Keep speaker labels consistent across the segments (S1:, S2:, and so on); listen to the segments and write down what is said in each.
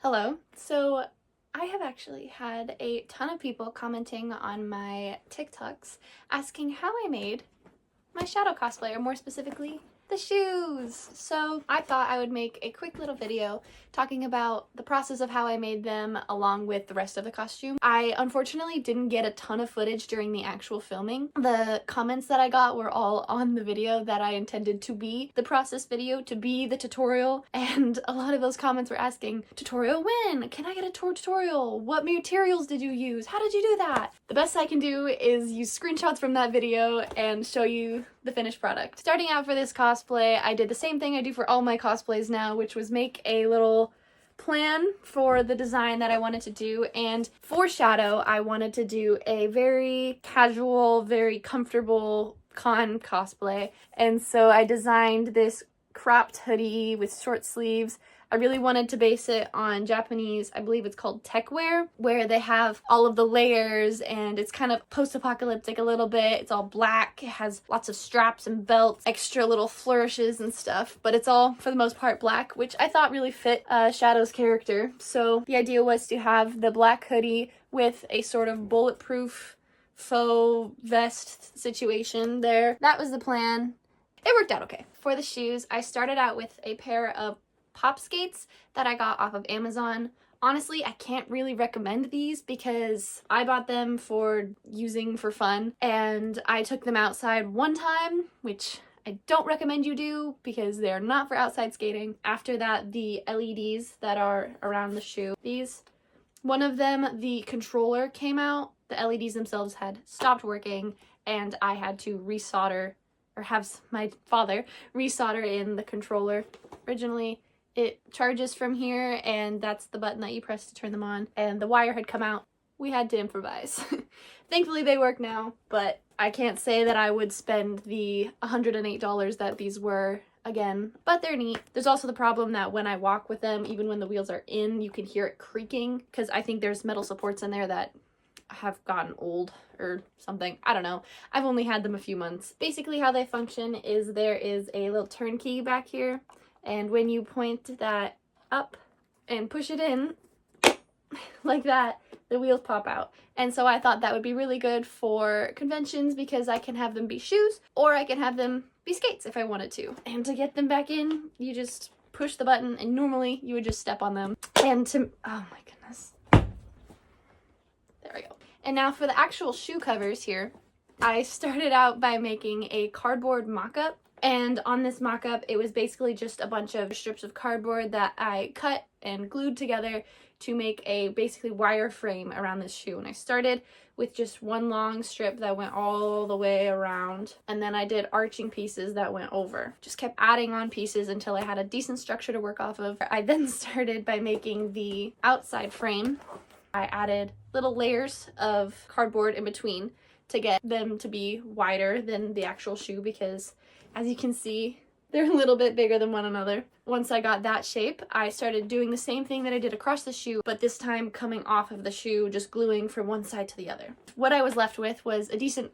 S1: Hello. So I have actually had a ton of people commenting on my TikToks asking how I made my shadow cosplay, or more specifically, the shoes. So I thought I would make a quick little video talking about the process of how I made them along with the rest of the costume. I unfortunately didn't get a ton of footage during the actual filming. The comments that I got were all on the video that I intended to be the process video, to be the tutorial, and a lot of those comments were asking, tutorial when? Can I get a tutorial? What materials did you use? How did you do that? The best I can do is use screenshots from that video and show you the finished product. Starting out for this cosplay, I did the same thing I do for all my cosplays now, which was make a little plan for the design that I wanted to do, and for Shadow, I wanted to do a very casual, very comfortable con cosplay, and so I designed this cropped hoodie with short sleeves. I really wanted to base it on Japanese, I believe it's called tech wear, where they have all of the layers and it's kind of post-apocalyptic a little bit. It's all black, it has lots of straps and belts, extra little flourishes and stuff, but it's all, for the most part, black, which I thought really fit Shadow's character. So the idea was to have the black hoodie with a sort of bulletproof faux vest situation there. That was the plan. It worked out okay. For the shoes, I started out with a pair of pop skates that I got off of Amazon. Honestly, I can't really recommend these because I bought them for using for fun, and I took them outside one time, which I don't recommend you do because they're not for outside skating. After that, the LEDs that are around the shoe, one of them, the controller came out, the LEDs themselves had stopped working, and I had to resolder, or have my father resolder in the controller. Originally, it charges from here, and that's the button that you press to turn them on, and the wire had come out. We had to improvise. Thankfully they work now, but I can't say that I would spend the $108 that these were again, but they're neat. There's also the problem that when I walk with them, even when the wheels are in, you can hear it creaking, because I think there's metal supports in there that have gotten old or something. I don't know. I've only had them a few months. Basically how they function is there is a little turn key back here, and when you point that up and push it in like that, the wheels pop out. And so I thought that would be really good for conventions because I can have them be shoes or I can have them be skates if I wanted to. And to get them back in, you just push the button, and normally you would just step on them. And oh my goodness. There we go. And now for the actual shoe covers here, I started out by making a cardboard mock-up. And on this mock-up, it was basically just a bunch of strips of cardboard that I cut and glued together to make a basically wire frame around this shoe. And I started with just one long strip that went all the way around, and then I did arching pieces that went over. Just kept adding on pieces until I had a decent structure to work off of. I then started by making the outside frame. I added little layers of cardboard in between to get them to be wider than the actual shoe because, as you can see, they're a little bit bigger than one another. Once I got that shape, I started doing the same thing that I did across the shoe, but this time coming off of the shoe, just gluing from one side to the other. What I was left with was a decent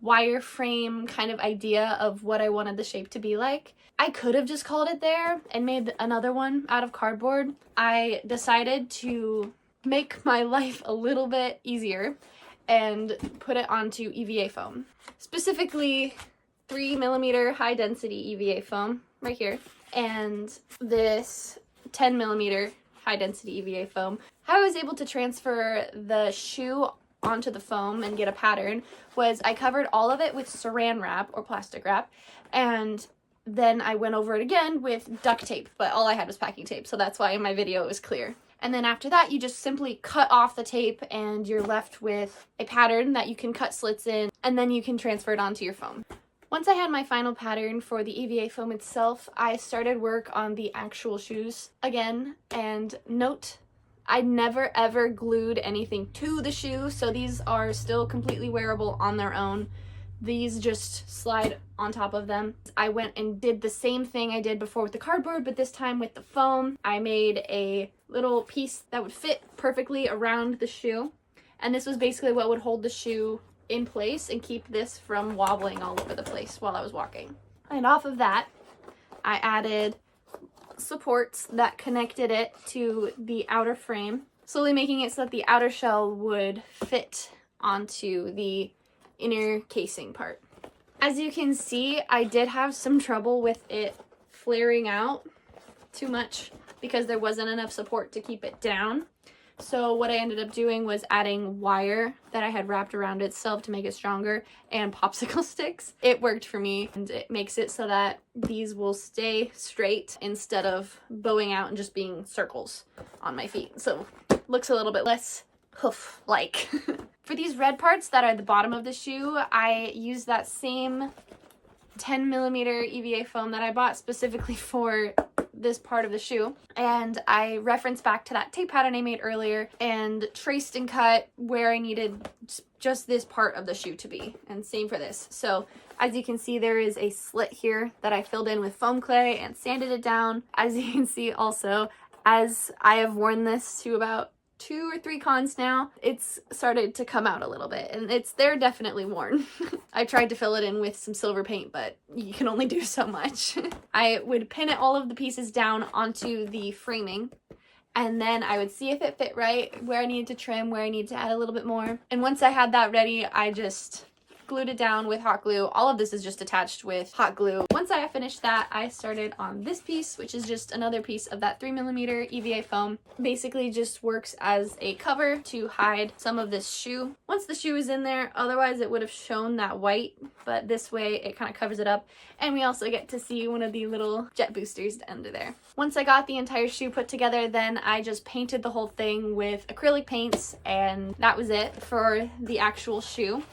S1: wireframe kind of idea of what I wanted the shape to be like. I could have just called it there and made another one out of cardboard. I decided to make my life a little bit easier and put it onto EVA foam. Specifically 3mm high density EVA foam right here, and this 10mm high density EVA foam. How I was able to transfer the shoe onto the foam and get a pattern was I covered all of it with saran wrap or plastic wrap, and then I went over it again with duct tape, but all I had was packing tape, so that's why in my video it was clear. And then after that, you just simply cut off the tape and you're left with a pattern that you can cut slits in, and then you can transfer it onto your foam. Once I had my final pattern for the EVA foam itself, I started work on the actual shoes again. And note, I never ever glued anything to the shoe, so these are still completely wearable on their own. These just slide on top of them. I went and did the same thing I did before with the cardboard, but this time with the foam. I made a little piece that would fit perfectly around the shoe, and this was basically what would hold the shoe in place and keep this from wobbling all over the place while I was walking. And off of that, I added supports that connected it to the outer frame, slowly making it so that the outer shell would fit onto the inner casing part. As you can see, I did have some trouble with it flaring out too much because there wasn't enough support to keep it down. So what I ended up doing was adding wire that I had wrapped around itself to make it stronger and popsicle sticks. It worked for me, and it makes it so that these will stay straight instead of bowing out and just being circles on my feet. So it looks a little bit less hoof-like. For these red parts that are the bottom of the shoe, I used that same 10mm EVA foam that I bought specifically for this part of the shoe, and I referenced back to that tape pattern I made earlier and traced and cut where I needed just this part of the shoe to be, and same for this. So as you can see, there is a slit here that I filled in with foam clay and sanded it down. As you can see also, as I have worn this to about 2 or 3 cons now, it's started to come out a little bit, and they're definitely worn. I tried to fill it in with some silver paint, but you can only do so much. I would pin all of the pieces down onto the framing, and then I would see if it fit right, where I needed to trim, where I needed to add a little bit more. And once I had that ready, I just glued it down with hot glue. All of this is just attached with hot glue. Once I finished that, I started on this piece, which is just another piece of that 3mm EVA foam. Basically just works as a cover to hide some of this shoe. Once the shoe is in there, otherwise it would have shown that white, but this way it kind of covers it up. And we also get to see one of the little jet boosters under there. Once I got the entire shoe put together, then I just painted the whole thing with acrylic paints, and that was it for the actual shoe.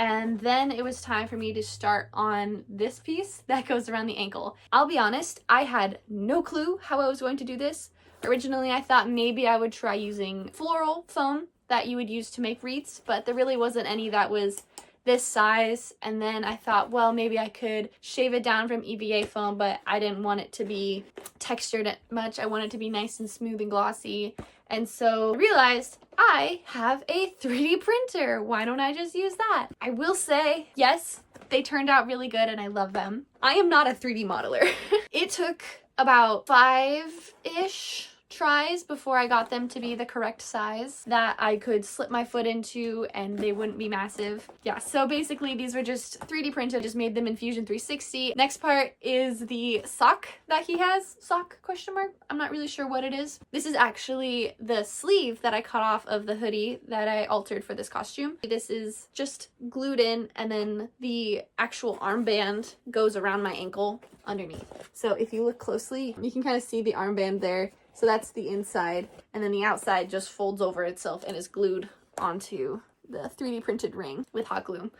S1: And then it was time for me to start on this piece that goes around the ankle. I'll be honest, I had no clue how I was going to do this. Originally, I thought maybe I would try using floral foam that you would use to make wreaths, but there really wasn't any that was this size. And then I thought, well, maybe I could shave it down from EVA foam, but I didn't want it to be textured much. I wanted it to be nice and smooth and glossy. And so I realized I have a 3D printer. Why don't I just use that? I will say, yes, they turned out really good and I love them. I am not a 3D modeler. It took about 5-ish tries before I got them to be the correct size that I could slip my foot into and they wouldn't be massive. Yeah, so basically these were just 3D printed, just made them in Fusion 360. Next part is the sock that he has. Sock question mark? I'm not really sure what it is. This is actually the sleeve that I cut off of the hoodie that I altered for this costume. This is just glued in, and then the actual armband goes around my ankle underneath. So if you look closely, you can kind of see the armband there. So that's the inside, and then the outside just folds over itself and is glued onto the 3D printed ring with hot glue.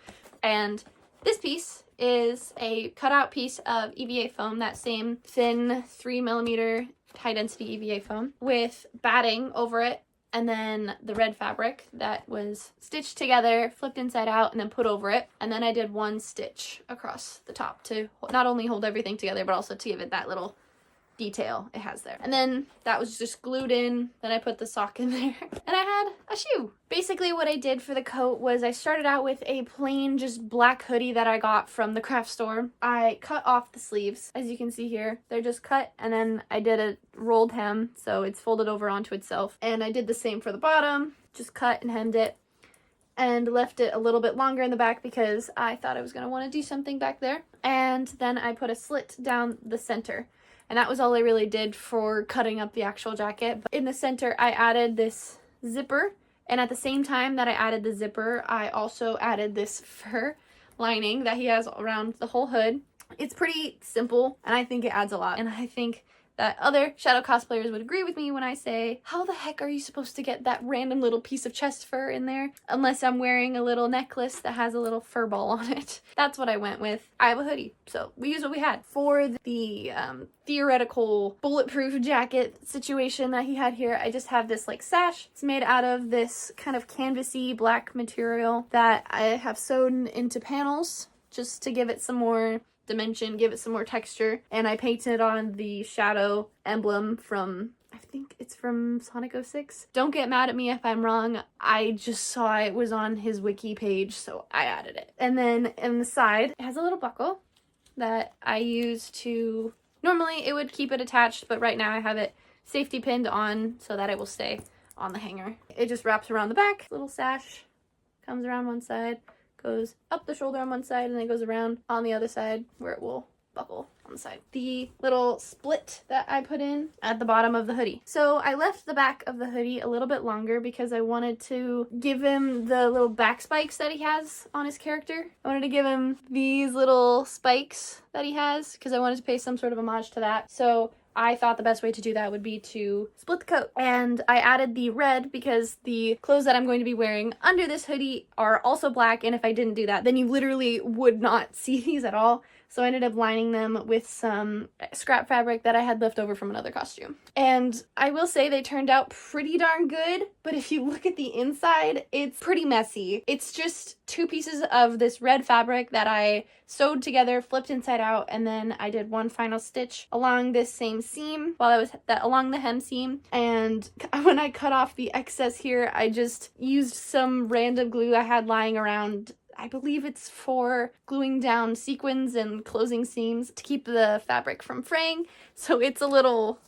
S1: And this piece is a cutout piece of EVA foam, that same thin 3mm high density EVA foam, with batting over it, and then the red fabric that was stitched together, flipped inside out, and then put over it. And then I did 1 stitch across the top to not only hold everything together, but also to give it that little detail it has there. And then that was just glued in. Then I put the sock in there and I had a shoe. Basically what I did for the coat was I started out with a plain just black hoodie that I got from the craft store. I cut off the sleeves. As you can see here, they're just cut, and then I did a rolled hem so it's folded over onto itself. And I did the same for the bottom, just cut and hemmed it and left it a little bit longer in the back because I thought I was going to want to do something back there. And then I put a slit down the center. And that was all I really did for cutting up the actual jacket. But in the center, I added this zipper. And at the same time that I added the zipper, I also added this fur lining that he has around the whole hood. It's pretty simple, and I think it adds a lot. And I think that other shadow cosplayers would agree with me when I say, how the heck are you supposed to get that random little piece of chest fur in there unless I'm wearing a little necklace that has a little fur ball on it? That's what I went with. I have a hoodie, so we used what we had. For the theoretical bulletproof jacket situation that he had here, I just have this like sash. It's made out of this kind of canvasy black material that I have sewn into panels just to give it some more dimension, give it some more texture. And I painted on the shadow emblem from, I think it's from Sonic 06. Don't get mad at me if I'm wrong. I just saw it was on his wiki page, so I added it. And then in the side, it has a little buckle that I use to Normally it would keep it attached, but right now I have it safety pinned on so that it will stay on the hanger. It just wraps around the back, little sash, comes around one side, goes up the shoulder on one side, and then goes around on the other side where it will buckle on the side. The little split that I put in at the bottom of the hoodie. So I left the back of the hoodie a little bit longer because I wanted to give him the little back spikes that he has on his character. I wanted to give him these little spikes that he has because I wanted to pay some sort of homage to that. So I thought the best way to do that would be to split the coat. And I added the red because the clothes that I'm going to be wearing under this hoodie are also black, and if I didn't do that, then you literally would not see these at all. So I ended up lining them with some scrap fabric that I had left over from another costume. And I will say they turned out pretty darn good, but if you look at the inside, it's pretty messy. It's just two pieces of this red fabric that I sewed together, flipped inside out, and then I did one final stitch along this same seam while I was along the hem seam. And when I cut off the excess here, I just used some random glue I had lying around. I believe it's for gluing down sequins and closing seams to keep the fabric from fraying. So it's a little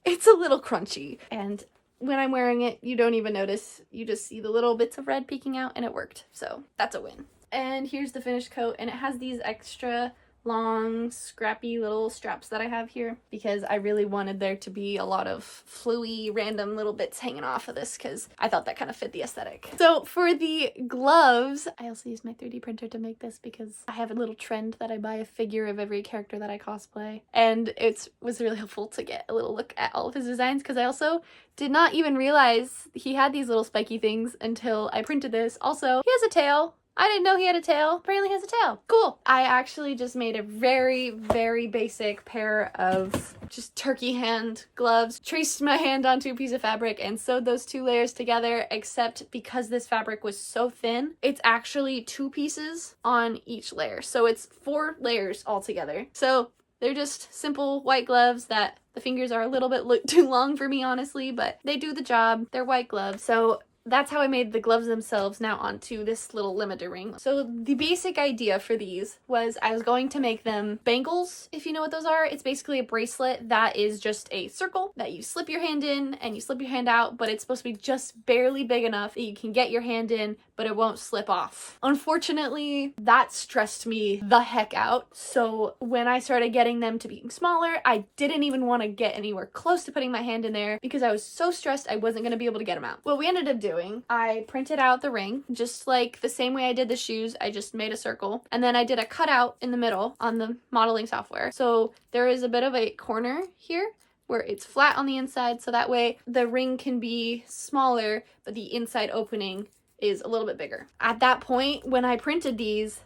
S1: crunchy. And when I'm wearing it, you don't even notice. You just see the little bits of red peeking out, and it worked. So that's a win. And here's the finished coat, and it has these extra long, scrappy little straps that I have here because I really wanted there to be a lot of fluey, random little bits hanging off of this because I thought that kind of fit the aesthetic. So for the gloves, I also used my 3D printer to make this because I have a little trend that I buy a figure of every character that I cosplay, and it was really helpful to get a little look at all of his designs because I also did not even realize he had these little spiky things until I printed this. Also, he has a tail. I didn't know he had a tail. Apparently he has a tail. Cool. I actually just made a very, very basic pair of just turkey hand gloves. Traced my hand onto a piece of fabric and sewed those two layers together, except because this fabric was so thin, it's actually 2 pieces on each layer. So it's 4 layers altogether. So they're just simple white gloves that the fingers are a little bit too long for me, honestly, but they do the job. They're white gloves. So that's how I made the gloves themselves now onto this little limiter ring. So the basic idea for these was I was going to make them bangles, if you know what those are. It's basically a bracelet that is just a circle that you slip your hand in and you slip your hand out, but it's supposed to be just barely big enough that you can get your hand in, but it won't slip off. Unfortunately, that stressed me the heck out. So when I started getting them to being smaller, I didn't even want to get anywhere close to putting my hand in there because I was so stressed I wasn't going to be able to get them out. What we ended up doing, I printed out the ring just like the same way I did the shoes. I just made a circle, and then I did a cutout in the middle on the modeling software. So there is a bit of a corner here where it's flat on the inside, so that way the ring can be smaller, but the inside opening is a little bit bigger. At that point, when I printed these,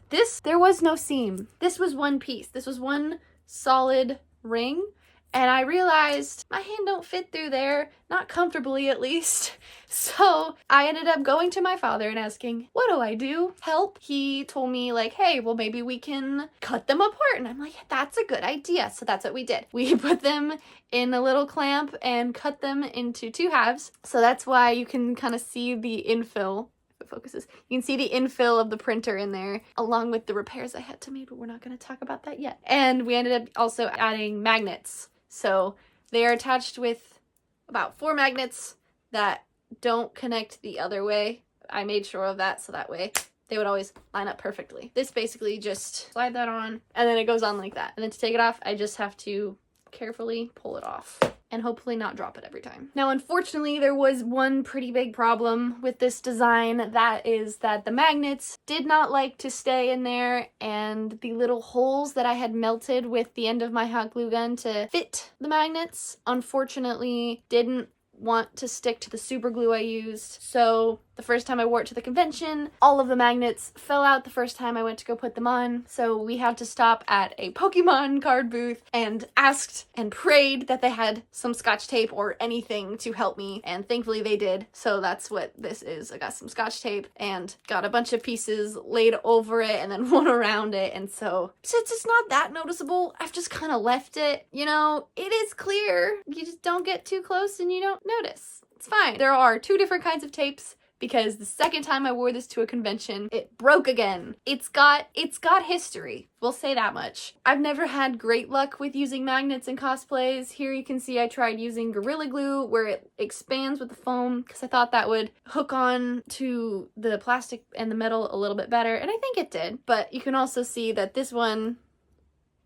S1: there was no seam. This was one piece. This was one solid ring. And I realized my hand don't fit through there, not comfortably at least. So I ended up going to my father and asking, what do I do? Help. He told me like, hey, well maybe we can cut them apart. And I'm like, that's a good idea. So that's what we did. We put them in a little clamp and cut them into 2 halves. So that's why you can kind of see the infill. Focuses. You can see the infill of the printer in there along with the repairs I had to make, but we're not going to talk about that yet. And we ended up also adding magnets. So they are attached with about 4 magnets that don't connect the other way. I made sure of that so that way they would always line up perfectly. This basically just slide that on and then it goes on like that. And then to take it off, I just have to carefully pull it off and hopefully not drop it every time. Now, unfortunately, there was one pretty big problem with this design. That is that the magnets did not like to stay in there, and the little holes that I had melted with the end of my hot glue gun to fit the magnets, unfortunately, didn't want to stick to the super glue I used. So the first time I wore it to the convention, all of the magnets fell out the first time I went to go put them on. So we had to stop at a Pokemon card booth and asked and prayed that they had some scotch tape or anything to help me. And thankfully they did. So that's what this is. I got some scotch tape and got a bunch of pieces laid over it and then one around it. And so since it's not that noticeable, I've just kind of left it. You know, it is clear. You just don't get too close and you don't notice. It's fine. There are 2 different kinds of tapes because the second time I wore this to a convention, it broke again. It's got history. We'll say that much. I've never had great luck with using magnets in cosplays. Here you can see I tried using Gorilla Glue where it expands with the foam because I thought that would hook on to the plastic and the metal a little bit better, and I think it did. But you can also see that this one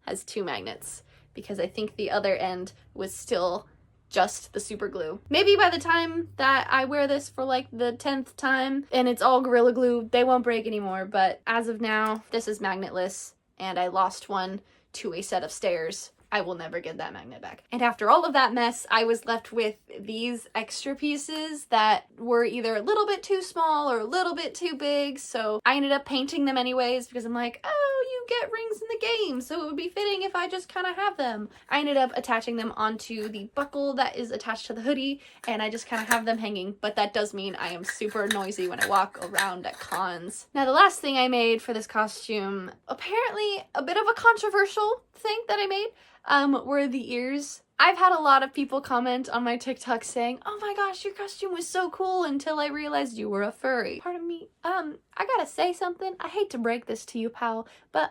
S1: has 2 magnets because I think the other end was still just the super glue. Maybe by the time that I wear this for like the 10th time and it's all Gorilla Glue, they won't break anymore, but as of now, this is magnetless, and I lost one to a set of stairs. I will never get that magnet back. And after all of that mess, I was left with these extra pieces that were either a little bit too small or a little bit too big, so I ended up painting them anyways because I'm like, oh, you get rings in the game, so it would be fitting if I just kind of have them. I ended up attaching them onto the buckle that is attached to the hoodie, and I just kind of have them hanging, but that does mean I am super noisy when I walk around at cons. Now, the last thing I made for this costume, apparently a bit of a controversial thing that I made, were the ears. I've had a lot of people comment on my TikTok saying, oh my gosh, your costume was so cool until I realized you were a furry. Pardon me, I gotta say something. I hate to break this to you, pal, but,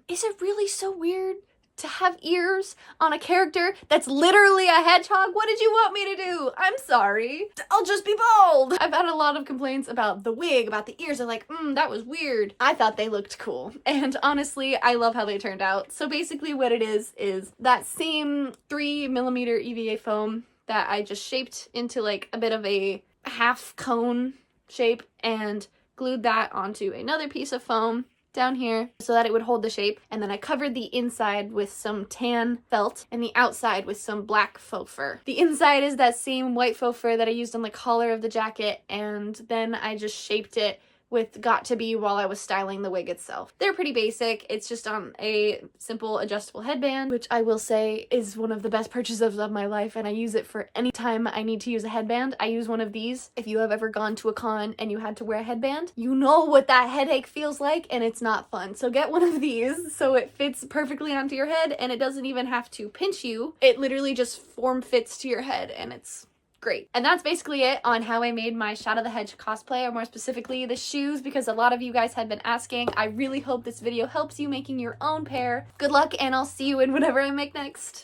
S1: is it really so weird to have ears on a character that's literally a hedgehog? What did you want me to do? I'm sorry. I'll just be bald. I've had a lot of complaints about the wig, about the ears. They're like, that was weird. I thought they looked cool. And honestly, I love how they turned out. So basically what it is that same 3mm EVA foam that I just shaped into like a bit of a half cone shape and glued that onto another piece of foam down here so that it would hold the shape, and then I covered the inside with some tan felt and the outside with some black faux fur. The inside is that same white faux fur that I used on the collar of the jacket, and then I just shaped it with Got To Be while I was styling the wig itself. They're pretty basic. It's just on a simple adjustable headband, which I will say is one of the best purchases of my life, and I use it for any time I need to use a headband. I use one of these. If you have ever gone to a con and you had to wear a headband, you know what that headache feels like, and it's not fun. So get one of these so it fits perfectly onto your head and it doesn't even have to pinch you. It literally just form fits to your head, and it's great. And that's basically it on how I made my Shadow the Hedge cosplay, or more specifically the shoes, because a lot of you guys had been asking. I really hope this video helps you making your own pair. Good luck, and I'll see you in whatever I make next.